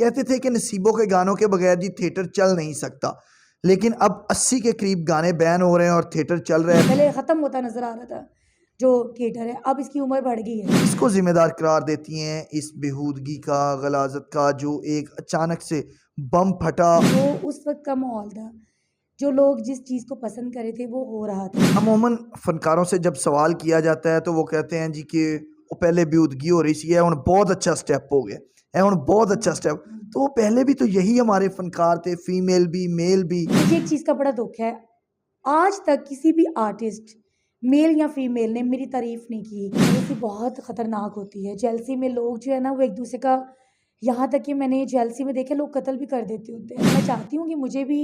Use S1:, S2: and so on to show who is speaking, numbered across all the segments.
S1: कहते थे कि नसीबों के गानों के बगैर जी थिएटर चल नहीं सकता, लेकिन अब 80 के करीब गाने बैन हो रहे हैं और थिएटर चल रहा है।
S2: पहले ख़त्म होता नज़र आ रहा था जो थिएटर है, अब इसकी उम्र बढ़ गई है।
S1: इसको जिम्मेदार करार देती हैं इस बेहूदगी का, गलाजत का, जो एक अचानक से बम फटा।
S2: जो उस वक्त का माहौल था, जो लोग जिस चीज़ को पसंद कर रहे थे वो हो रहा था।
S1: अमूमन फनकारों से जब सवाल किया जाता है तो वो कहते हैं जी कि वो पहले बेहूदगी हो रही सी है, हुण बहुत अच्छा स्टेप हो गया है, हुण बहुत अच्छा स्टेप। तो वो पहले भी तो यही हमारे फनकार थे, फीमेल भी मेल भी।
S2: मुझे एक चीज़ का बड़ा दुख है, आज तक किसी भी आर्टिस्ट मेल या फीमेल ने मेरी तारीफ नहीं की। जेलसी बहुत ख़तरनाक होती है। जेलसी में लोग जो है ना वो एक दूसरे का, यहाँ तक कि मैंने जेलसी में देखे लोग कत्ल भी कर देते होते हैं। मैं चाहती हूँ कि मुझे भी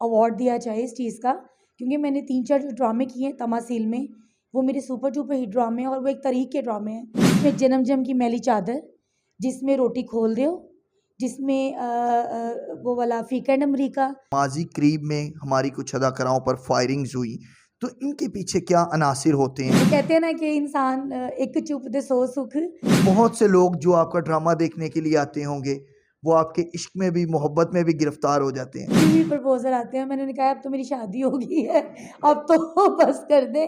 S2: अवार्ड दिया जाए इस चीज़ का, क्योंकि मैंने 3-4 जो ड्रामे किए हैं तमासील में, वो मेरे सुपर डुपर हिट ड्रामे हैं और वो एक तरीक़ के ड्रामे हैं। जिसमें जन्म जम की मैली चादर, जिसमें रोटी खोल दो, जिसमें वो वाला फीकंड अमरीका।
S1: माजी करीब में हमारी कुछ अदाकाराओं पर फायरिंग्स हुई, तो इनके पीछे क्या अनासिर होते हैं?
S2: वो कहते हैं ना कि इंसान एक चुप दे 100 सुख।
S1: बहुत से लोग जो आपका ड्रामा देखने के लिए आते होंगे वो आपके इश्क में भी, मोहब्बत में भी गिरफ्तार हो जाते हैं।
S2: टीवी प्रपोजल आते हैं, मैंने कहा अब तो मेरी शादी हो गई है, अब तो बस कर दे।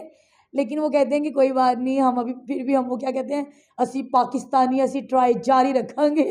S2: लेकिन वो कहते हैं कि कोई बात नहीं, हम अभी फिर भी हम वो क्या कहते हैं, असी पाकिस्तानी असी ट्राई जारी रखांगे।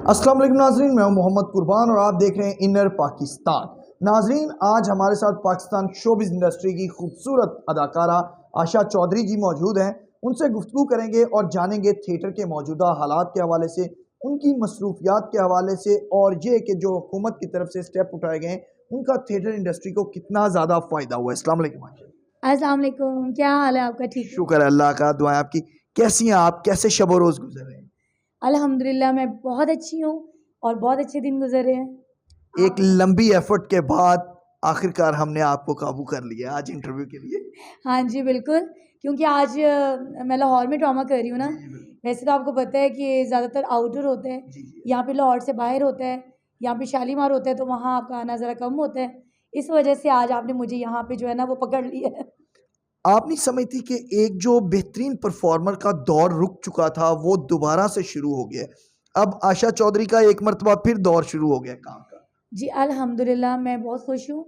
S1: अस्सलाम वालेकुम नाजरीन, मैं हूं मोहम्मद कुर्बान और आप देख रहे हैं इनर पाकिस्तान। नाजरीन, आज हमारे साथ पाकिस्तान शोबिज़ इंडस्ट्री की खूबसूरत अदाकारा आशा चौधरी जी मौजूद हैं। उनसे गुफ्तगू करेंगे और जानेंगे थिएटर के मौजूदा हालात के हवाले से, उनकी मसरूफियात के हवाले से, और ये कि जो हुकूमत की तरफ से स्टेप उठाए गए हैं उनका थिएटर इंडस्ट्री को कितना ज़्यादा फ़ायदा हुआ है। अस्सलाम वालेकुम आशा।
S2: अस्सलाम वालेकुम, क्या हाल है आपका? ठीक है,
S1: शुक्र है अल्लाह का, दुआएं आपकी। कैसी हैं आप? कैसे शब रोज़ गुजर रहे हैं?
S2: अल्हम्दुलिल्लाह मैं बहुत अच्छी हूँ और बहुत अच्छे दिन गुजरे हैं।
S1: एक लंबी एफर्ट के बाद आखिरकार हमने आपको काबू कर लिया आज इंटरव्यू के लिए।
S2: हाँ जी, बिल्कुल, क्योंकि आज मैं लाहौर में ड्रामा कर रही हूँ ना। वैसे तो आपको पता है कि ज़्यादातर आउटडोर होते हैं, यहाँ पे लाहौर से बाहर होता है, यहाँ पे शालीमार होता है, तो वहाँ आपका आना ज़रा कम होता है। इस वजह से आज आपने मुझे यहाँ पे जो है ना वो पकड़ लिया है।
S1: आप नहीं समझती कि एक जो बेहतरीन परफॉर्मर का दौर रुक चुका था वो दोबारा से शुरू हो गया है? अब आशा चौधरी का एक मरतबा फिर दौर शुरू हो गया काम का।
S2: जी, अल्हम्दुलिल्लाह मैं बहुत खुश हूँ।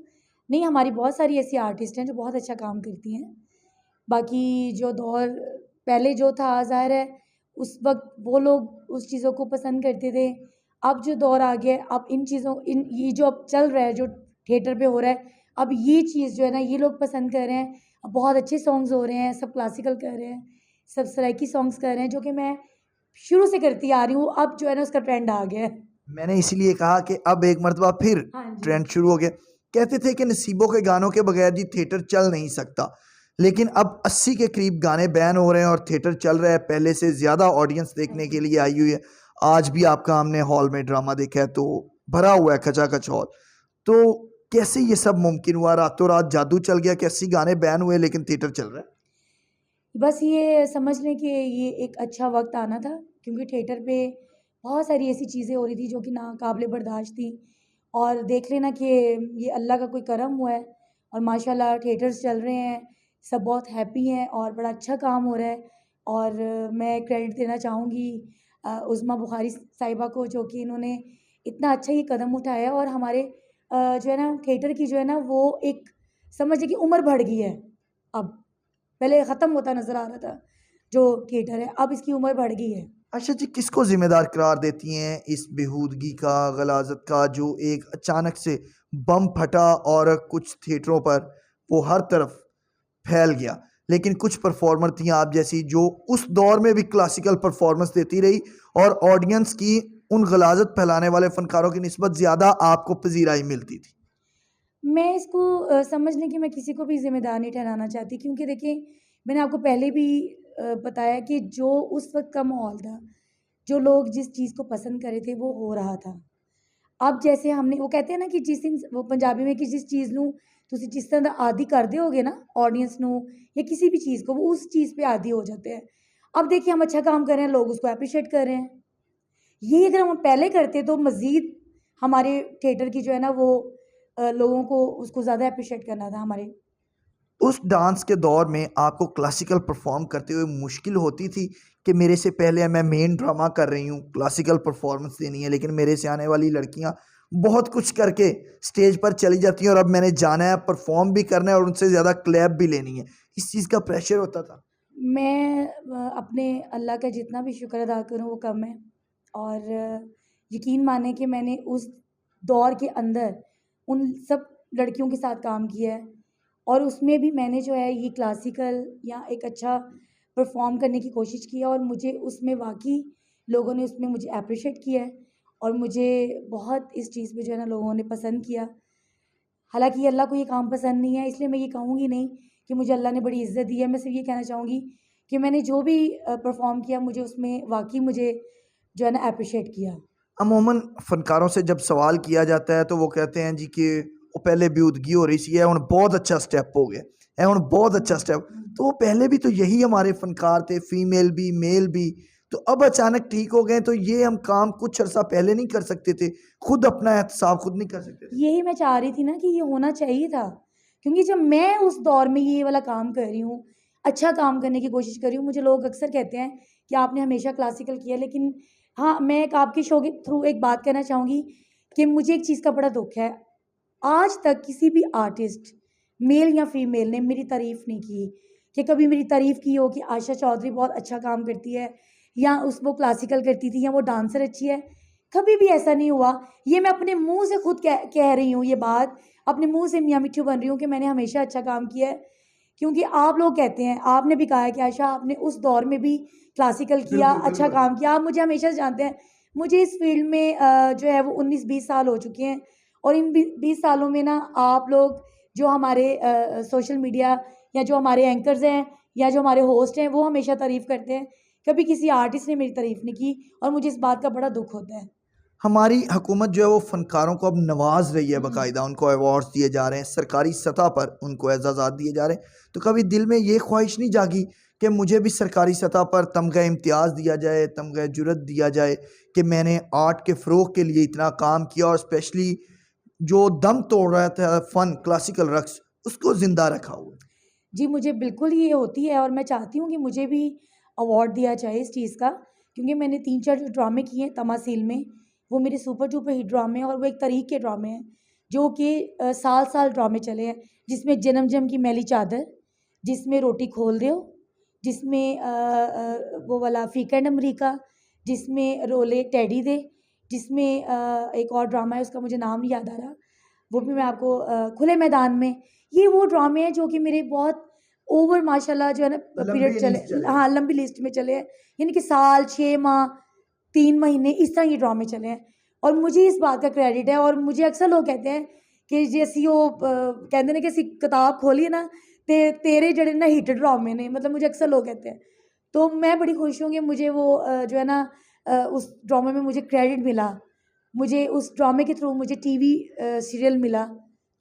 S2: नहीं, हमारी बहुत सारी ऐसी आर्टिस्ट हैं जो बहुत अच्छा काम करती हैं। बाकी जो दौर पहले जो था ज़ाहिर है उस वक़्त वो लोग उस चीज़ों को पसंद करते थे। अब जो दौर आ गया है, अब इन चीज़ों इन ये जो अब चल रहा है, जो थिएटर पे हो रहा है, अब ये चीज़ जो है ना ये लोग पसंद कर रहे हैं। अब बहुत अच्छे सॉन्ग्स हो रहे हैं, सब क्लासिकल कर रहे हैं, सब सराइकी सॉन्ग्स कर रहे हैं, जो कि मैं शुरू से करती आ रही हूँ। अब जो है ना उसका ट्रेंड आ गया है।
S1: मैंने इसीलिए कहा कि अब एक मरतबा फिर
S2: हाँ जी।
S1: ट्रेंड शुरू हो गया। कहते थे कि नसीबों के गानों के बगैर जी थिएटर चल नहीं सकता, लेकिन अब 80 के करीब गाने बैन हो रहे हैं और थिएटर चल रहा है। पहले से ज़्यादा ऑडियंस देखने के लिए आई हुई है। आज भी आपका हमने हॉल में ड्रामा देखा है तो भरा हुआ है खचाखच हॉल। तो कैसे ये सब मुमकिन हुआ? रातों रात जादू चल गया कि 80 गाने बैन हुए लेकिन थिएटर चल रहा है?
S2: बस ये समझ लें कि ये एक अच्छा वक़्त आना था, क्योंकि थिएटर पे बहुत सारी ऐसी चीज़ें हो रही थी जो कि नाक़ाबिले बर्दाश्त थी। और देख लेना कि ये अल्लाह का कोई करम हुआ है और माशाल्लाह थिएटर्स चल रहे हैं, सब बहुत हैप्पी हैं और बड़ा अच्छा काम हो रहा है। और मैं क्रेडिट देना चाहूँगी उज़्मा बुखारी साहिबा को, जो कि इन्होंने इतना अच्छा ये कदम उठाया और हमारे जो है ना थिएटर की जो है ना वो एक समझ लीजिए कि उम्र बढ़ गई है अब। पहले ख़त्म होता नज़र आ रहा था जो थिएटर है, अब इसकी उम्र बढ़ गई है।
S1: अच्छा जी, किसको ज़िम्मेदार करार देती हैं इस बेहूदगी का, गलाज़त का, जो एक अचानक से बम फटा और कुछ थिएटरों पर वो हर तरफ फैल गया? लेकिन कुछ परफॉर्मर थी आप जैसी जो उस दौर में भी क्लासिकल परफॉर्मेंस देती रही और ऑडियंस की उन गलाज़त फैलाने वाले फ़नकारों की निस्बत ज़्यादा आपको पज़ीराई मिलती थी।
S2: मैं इसको समझ लें कि मैं किसी को भी ज़िम्मेदार नहीं ठहराना चाहती, क्योंकि देखिए मैंने आपको पहले भी बताया कि जो उस वक़्त का माहौल था, जो लोग जिस चीज़ को पसंद कर रहे थे वो हो रहा था। अब जैसे हमने वो कहते हैं ना कि जिस दिन वो पंजाबी में कि जिस चीज़ नूं तुसी जिस तरह दा आदी कर दोगे ना ऑडियंस नूं या किसी भी चीज़ को, वो उस चीज़ पे आदी हो जाते हैं। अब देखिए हम अच्छा काम कर रहे हैं, लोग उसको एप्रिशिएट कर रहे हैं। यही अगर हम पहले करते तो मज़ीद हमारे थिएटर की जो है ना वो लोगों को उसको ज़्यादा एप्रिशिएट करना था हमारे।
S1: उस डांस के दौर में आपको क्लासिकल परफॉर्म करते हुए मुश्किल होती थी कि मेरे से पहले मैं मेन ड्रामा कर रही हूँ, क्लासिकल परफॉर्मेंस देनी है, लेकिन मेरे से आने वाली लड़कियाँ बहुत कुछ करके स्टेज पर चली जाती हैं और अब मैंने जाना है, परफॉर्म भी करना है और उनसे ज़्यादा क्लैप भी लेनी है, इस चीज़ का प्रेशर होता था?
S2: मैं अपने अल्लाह का जितना भी शुक्र अदा करूँ वो कम है। और यकीन माने कि मैंने उस दौर के अंदर उन सब लड़कियों के साथ काम किया है, और उसमें भी मैंने जो है ये क्लासिकल या एक अच्छा परफॉर्म करने की कोशिश की है, और मुझे उसमें वाक़ई लोगों ने उसमें मुझे एप्रिशिएट किया है, और मुझे बहुत इस चीज़ पे जो है ना लोगों ने पसंद किया। हालाँकि अल्लाह को ये काम पसंद नहीं है, इसलिए मैं ये कहूँगी नहीं कि मुझे अल्लाह ने बड़ी इज़्ज़त दी है। मैं सिर्फ़ ये कहना चाहूँगी कि मैंने जो भी परफ़ॉर्म किया, मुझे उसमें वाक़ई मुझे जो है ना एप्रिशिएट किया।
S1: अमूमन फनकारों से जब सवाल किया जाता है तो वो कहते हैं जी कि वो पहले बेहूदगी हो रही सी, है हुण बहुत अच्छा स्टेप हो गया, है हुण बहुत अच्छा स्टेप। तो वो पहले भी तो यही हमारे फनकार थे, फीमेल भी मेल भी, तो अब अचानक ठीक हो गए, तो ये हम काम कुछ अर्सा पहले नहीं कर सकते थे? खुद अपना एहतसाब खुद नहीं कर सकते थे?
S2: यही मैं चाह रही थी ना कि ये होना चाहिए था, क्योंकि जब मैं उस दौर में ये वाला काम कर रही हूँ, अच्छा काम करने की कोशिश कर रही हूँ, मुझे लोग अक्सर कहते हैं कि आपने हमेशा क्लासिकल किया है, लेकिन हाँ, मैं एक आपके शो के थ्रू एक बात कहना चाहूँगी कि मुझे एक चीज़ का बड़ा दुःख है। आज तक किसी भी आर्टिस्ट, मेल या फीमेल, ने मेरी तारीफ़ नहीं की, कि कभी मेरी तारीफ़ की हो कि आशा चौधरी बहुत अच्छा काम करती है, या वो क्लासिकल करती थी, या वो डांसर अच्छी है। कभी भी ऐसा नहीं हुआ। ये मैं अपने मुँह से खुद कह रही हूँ ये बात, अपने मुँह से मियाँ मिट्ठू बन रही हूँ कि मैंने हमेशा अच्छा काम किया है। क्योंकि आप लोग कहते हैं, आपने भी कहा है कि आशा आपने उस दौर में भी क्लासिकल किया,
S1: बिल्कुल,
S2: अच्छा
S1: बिल्कुल।
S2: काम किया। आप मुझे हमेशा से जानते हैं। मुझे इस फ़ील्ड में जो है वो 19-20 साल हो चुके हैं, और इन 20 सालों में ना आप लोग जो हमारे सोशल मीडिया या जो हमारे एंकर्स हैं या जो हमारे होस्ट हैं, वो हमेशा तारीफ़ करते हैं। कभी किसी आर्टिस्ट ने मेरी तारीफ़ नहीं की, और मुझे इस बात का बड़ा दुःख होता है।
S1: हमारी हुकूमत जो है वो फ़नकारों को अब नवाज़ रही है,
S2: हुँ।
S1: बाकायदा उनको अवार्ड्स दिए जा रहे हैं, सरकारी सतह पर उनको एज़ाज़ात दिए जा रहे हैं। तो कभी दिल में ये ख्वाहिश नहीं जागी कि मुझे भी सरकारी सतह पर तमगा इम्तियाज़ दिया जाए, तमगा जुरत दिया जाए कि मैंने आर्ट के फ़रोग़ के लिए इतना काम किया और स्पेशली जो दम तोड़ रहा था फ़न, क्लासिकल रक़्स, उसको ज़िंदा रखा हुआ?
S2: जी, मुझे बिल्कुल ये होती है, और मैं चाहती हूँ कि मुझे भी अवार्ड दिया जाए इस चीज़ का, क्योंकि मैंने 3-4 जो ड्रामे किए हैं तमासील में, वो मेरे सुपर डुपर हिट ड्रामे हैं, और वो एक तारीख़ के ड्रामे हैं, जो कि साल-साल ड्रामे चले हैं, जिसमें जन्म जम की मैली चादर, जिसमें रोटी खोल देओ, जिसमें वो वाला फ़ीकंड अमरीका, जिसमें रोले टेडी दे, जिसमें एक और ड्रामा है, उसका मुझे नाम नहीं याद आ रहा, वो भी मैं आपको खुले मैदान में। ये वो ड्रामे हैं जो कि मेरे बहुत ओवर माशाल्लाह जो है ना
S1: लंबी
S2: पीरियड चले,
S1: इनिंग्स चले।
S2: हाँ, लंबी लिस्ट में चले हैं। यानी कि साल, 6 माह, 3 महीने इस तरह ये ड्रामे चले हैं, और मुझे इस बात का क्रेडिट है। और मुझे अक्सर लोग कहते हैं कि जे असी वो कहते हैं कि असी किताब खोली ना, ते तेरे जड़े ना हिट ड्रामे ने, मतलब मुझे अक्सर लोग कहते हैं। तो मैं बड़ी खुश हूँ कि मुझे वो जो है ना उस ड्रामे में मुझे क्रेडिट मिला। मुझे उस ड्रामे के थ्रू मुझे टीवी सीरियल मिला,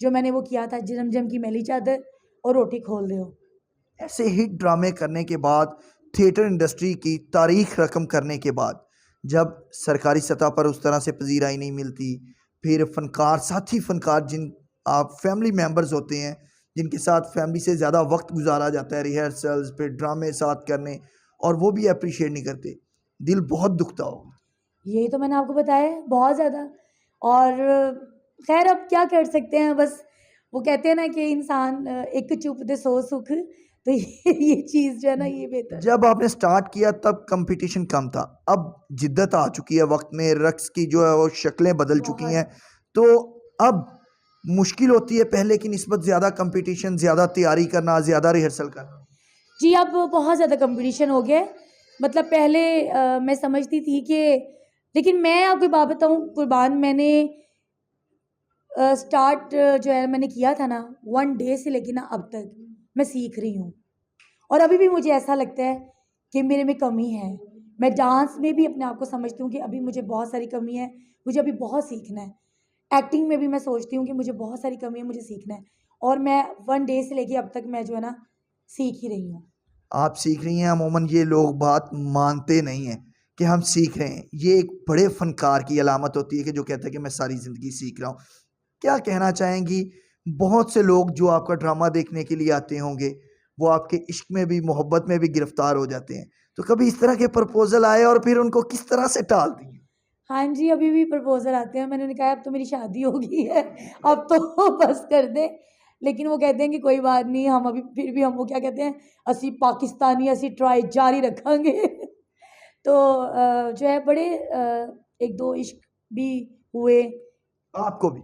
S2: जो मैंने वो किया था, जन्म जम की मैली चादर और रोटी खोल देओ।
S1: ऐसे हिट ड्रामे करने के बाद, थिएटर इंडस्ट्री की तारीख रकम करने के बाद, जब सरकारी सतह पर उस तरह से पजीराई नहीं मिलती, फिर फनकार, साथी फनकार जिन आप फैमिली मेंबर्स होते हैं, जिनके साथ फैमिली से ज़्यादा वक्त गुजारा जाता है, रिहर्सल्स फिर ड्रामे साथ करने, और वो भी अप्रिशिएट नहीं करते, दिल बहुत दुखता होगा।
S2: यही तो मैंने आपको बताया है, बहुत ज़्यादा। और ख़ैर अब क्या कर सकते हैं, बस वो कहते हैं ना कि इंसान एक चुप दे सौ सुख, तो ये चीज़ जो है ना ये बेहतर है।
S1: जब आपने स्टार्ट किया तब कंपटीशन कम था, अब जिद्दत आ चुकी है, वक्त में रक्स की जो है वो शक्लें बदल चुकी हैं,
S2: बहुत।
S1: तो अब मुश्किल होती है पहले की निस्बत, ज़्यादा कंपटीशन, ज़्यादा तैयारी करना, ज़्यादा रिहर्सल करना?
S2: जी, अब बहुत ज़्यादा कॉम्पिटिशन हो गया है। मतलब पहले मैं समझती थी कि, लेकिन मैं आपको एक बात बताऊँ कुर्बान, मैंने स्टार्ट जो है मैंने किया था ना 1 डे से लेके ना अब तक मैं सीख रही हूँ, और अभी भी मुझे ऐसा लगता है कि मेरे में कमी है। मैं डांस में भी अपने आप को समझती हूँ कि अभी मुझे बहुत सारी कमी है, मुझे अभी बहुत सीखना है। एक्टिंग में भी मैं सोचती हूँ कि मुझे बहुत सारी कमी है, मुझे सीखना है, और मैं 1 डे से लेके अब तक मैं जो है ना सीख ही रही हूँ।
S1: आप सीख रही हैं, अमूमन ये लोग बात मानते नहीं हैं कि हम सीख रहे हैं। ये एक बड़े फनकार की अलामत होती है कि जो कहता है कि मैं सारी ज़िंदगी सीख रहा हूँ। क्या कहना चाहेंगी बहुत से लोग जो आपका ड्रामा देखने के लिए आते होंगे वो आपके इश्क में भी मोहब्बत में भी गिरफ्तार हो जाते हैं, तो कभी इस तरह के प्रपोजल आए और फिर उनको किस तरह से टाल दिए?
S2: हाँ जी, अभी भी प्रपोज़ल आते हैं। मैंने उन्हें कहा अब तो मेरी शादी हो गई है, अब तो बस कर दें। लेकिन वो कहते हैं कि कोई बात नहीं, हम अभी फिर भी हम वो क्या कहते हैं, असी पाकिस्तानी असी ट्राई जारी रखांगे। तो जो है बड़े 1-2 इश्क भी हुए।
S1: आपको भी?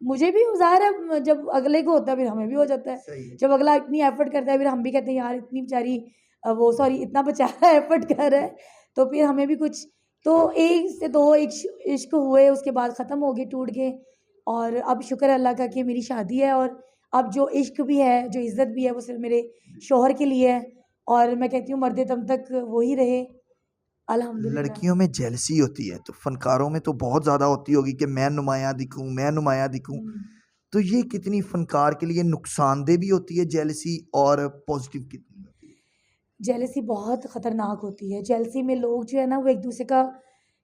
S2: मुझे भी ज़ाहिर है जब अगले को होता है फिर हमें भी हो जाता है।
S1: सही है।
S2: जब अगला इतनी एफ़र्ट करता है फिर हम भी कहते हैं यार इतनी बेचारी वो सॉरी इतना बेचारा एफ़र्ट कर रहा है, तो फिर हमें भी कुछ तो 1 से 2 इश्क हुए, उसके बाद ख़त्म हो गए, टूट गए। और अब शुक्र है अल्लाह का कि मेरी शादी है और अब जो इश्क भी है, जो इज़्ज़त भी है वो सिर्फ़ मेरे शौहर के लिए है और मैं कहती हूँ मरते दम तक वही रहे, अल्हम्दुलिल्लाह।
S1: लड़कियों में जेलसी होती है तो फनकारों में तो बहुत ज़्यादा होती होगी कि मैं नुमायाँ दिखूँ, मैं नुमायाँ दिखूँ।
S2: हुँ।
S1: तो ये कितनी फनकार के लिए नुकसानदेह भी होती है जेलसी और पॉजिटिव कितनी होती है?
S2: जेलसी बहुत ख़तरनाक होती है। जेलसी में लोग जो है ना वो एक-दूसरे का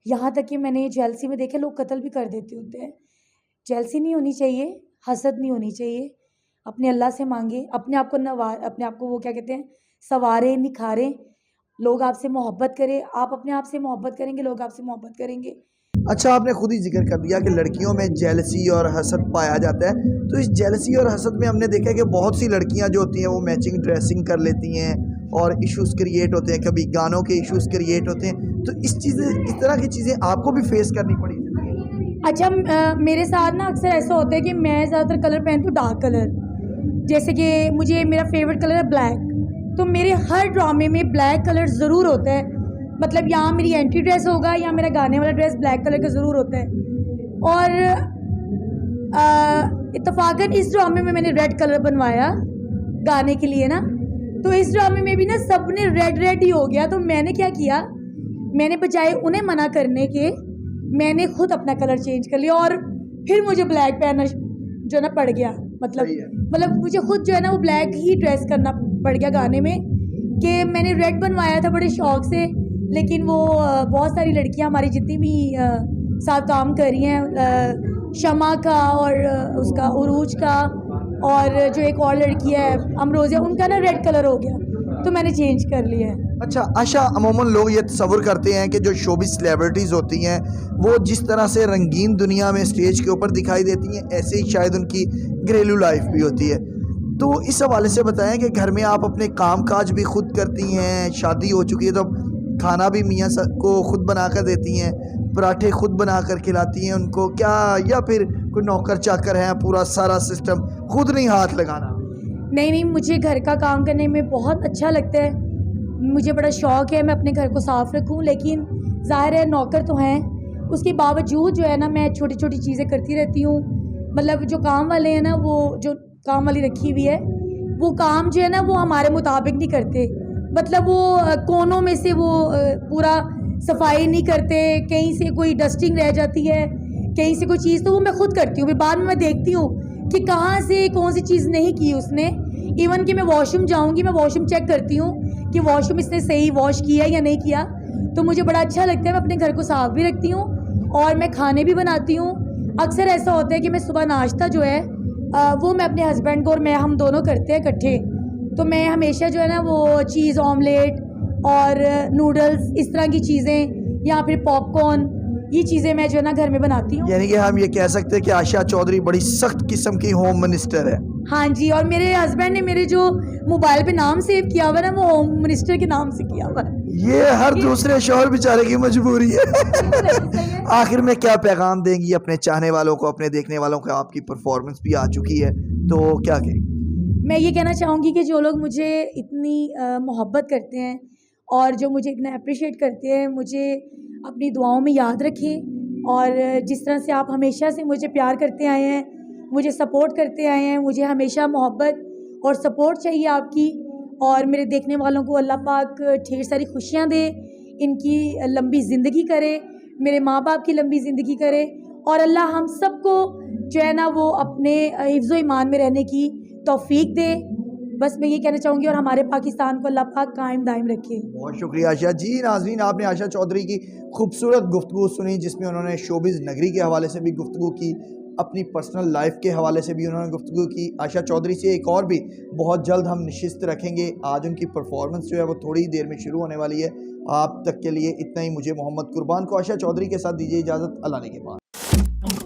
S2: यहाँ तक कि मैंने जेलसी में देखे लोग कत्ल भी कर देते होते हैं। जेलसी नहीं होनी चाहिए, हसद नहीं होनी चाहिए। अपने अल्लाह से माँगे, अपने आप को वो क्या कहते हैं सँवारें, निखारें। लोग आपसे मोहब्बत करें, आप अपने आप से मोहब्बत करेंगे, लोग आपसे मोहब्बत करेंगे।
S1: अच्छा, आपने खुद ही ज़िक्र कर दिया कि लड़कियों में जेलसी और हसद पाया जाता है। तो इस जेलसी और हसद में हमने देखा है कि बहुत सी लड़कियां जो होती हैं वो मैचिंग ड्रेसिंग कर लेती हैं और इश्यूज़ क्रिएट होते हैं, कभी गानों के इश्यूज़ क्रिएट होते हैं। तो इस तरह की चीज़ें आपको भी फेस करनी पड़ी ज़िंदगी में?
S2: अच्छा मेरे साथ ना अक्सर ऐसा होता है कि मैं ज़्यादातर कलर पहनती हूँ डार्क कलर। जैसे कि मुझे मेरा फ़ेवरेट कलर है ब्लैक, तो मेरे हर ड्रामे में ब्लैक कलर ज़रूर होता है। मतलब यहाँ मेरी एंट्री ड्रेस होगा या मेरा गाने वाला ड्रेस ब्लैक कलर का ज़रूर होता है। और इत्तेफ़ाकन इस ड्रामे में मैंने रेड कलर बनवाया गाने के लिए ना, तो इस ड्रामे में भी ना सबने रेड ही हो गया। तो मैंने क्या किया, मैंने बजाय उन्हें मना करने के मैंने खुद अपना कलर चेंज कर लिया और फिर मुझे ब्लैक पहनना जो है ना पड़ गया।
S1: सही है।
S2: मतलब मुझे खुद जो है ना वो ब्लैक ही ड्रेस करना पड़ गया गाने में कि मैंने रेड बनवाया था बड़े शौक से। लेकिन वो बहुत सारी लड़कियां हमारी जितनी भी साथ काम कर रही हैं, शमा का और उसका उरूज का और जो एक और लड़की है अमरोज़िया, उनका ना रेड कलर हो गया, तो मैंने चेंज कर लिया है।
S1: अच्छा आशा, अमूमन लोग ये तसव्वुर करते हैं कि जो शोबिज़ सेलिब्रिटीज़ होती हैं वो जिस तरह से रंगीन दुनिया में स्टेज के ऊपर दिखाई देती हैं ऐसे ही शायद उनकी घरेलू लाइफ भी होती है। तो इस हवाले से बताएं कि घर में आप अपने काम काज भी खुद करती हैं, शादी हो चुकी है तो खाना भी मियाँ को खुद बना कर देती हैं, पराठे खुद बना कर खिलाती हैं उनको क्या, या फिर कोई नौकर चाकर हैं, पूरा सारा सिस्टम खुद नहीं हाथ लगाना?
S2: नहीं, मुझे घर का काम करने में बहुत अच्छा लगता है। मुझे बड़ा शौक़ है मैं अपने घर को साफ़ रखूं, लेकिन ज़ाहिर है नौकर तो हैं, उसके बावजूद जो है ना मैं छोटी-छोटी चीज़ें करती रहती हूँ। मतलब जो काम वाले हैं ना, वो जो काम वाली रखी हुई है, वो काम जो है ना वो हमारे मुताबिक नहीं करते। मतलब वो कोनों में से वो पूरा सफाई नहीं करते, कहीं से कोई डस्टिंग रह जाती है, कहीं से कोई चीज़, तो वो मैं खुद करती हूँ। फिर बाद में मैं देखती हूँ कि कहाँ से कौन सी चीज़ नहीं की उसने। इवन कि मैं वॉशरूम जाऊँगी, मैं वॉशरूम चेक करती हूँ कि वॉशरूम इसने सही वॉश किया या नहीं किया। तो मुझे बड़ा अच्छा लगता है, मैं अपने घर को साफ़ भी रखती हूँ और मैं खाने भी बनाती हूँ। अक्सर ऐसा होता है कि मैं सुबह नाश्ता जो है वो मैं अपने हस्बैंड को और मैं हम दोनों करते हैं इकट्ठे। तो मैं हमेशा जो है ना वो चीज़ ऑमलेट और नूडल्स इस तरह की चीज़ें या फिर पॉपकॉर्न, ये चीज़ें मैं जो है ना घर में बनाती हूँ।
S1: यानी कि हम ये कह सकते हैं कि आशा चौधरी बड़ी सख्त किस्म की होम मिनिस्टर है।
S2: हाँ जी, और मेरे हस्बैंड ने मेरे जो मोबाइल पे नाम सेव किया हुआ है ना, वो होम मिनिस्टर के नाम से किया हुआ है।
S1: ये हर दूसरे शौहर बेचारे की मजबूरी है। आखिर में क्या पैगाम देंगी अपने चाहने वालों को, अपने देखने वालों को? आपकी परफॉर्मेंस भी आ चुकी है, तो क्या कहेंगी?
S2: मैं ये कहना चाहूँगी कि जो लोग मुझे इतनी मोहब्बत करते हैं और जो मुझे इतना अप्रिशिएट करते हैं, मुझे अपनी दुआओं में याद रखें। और जिस तरह से आप हमेशा से मुझे प्यार करते आए हैं, मुझे सपोर्ट करते आए हैं, मुझे हमेशा मोहब्बत और सपोर्ट चाहिए आपकी। और मेरे देखने वालों को अल्लाह पाक ढेर सारी खुशियाँ दे, इनकी लंबी ज़िंदगी करे, मेरे माँ बाप की लंबी ज़िंदगी करे और अल्लाह हम सबको जो है ना वो अपने हिफ्ज़ व ईमान में रहने की तौफीक दे। बस मैं ये कहना चाहूँगी, और हमारे पाकिस्तान को अल्लाह पाक कायम दायम रखे।
S1: बहुत शुक्रिया आशा जी। नाज़रीन, आपने आशा चौधरी की खूबसूरत गुफ्तगू सुनी जिसमें उन्होंने शोबिज़ नगरी के हवाले से भी गुफ्तगू की, अपनी पर्सनल लाइफ के हवाले से भी उन्होंने गुफ्तगू की। आशा चौधरी से एक और भी बहुत जल्द हम नशिस्त रखेंगे। आज उनकी परफॉर्मेंस जो है वो थोड़ी ही देर में शुरू होने वाली है। आप तक के लिए इतना ही। मुझे मोहम्मद कुर्बान को आशा चौधरी के साथ दीजिए इजाज़त। अल्लाह ने के बाद।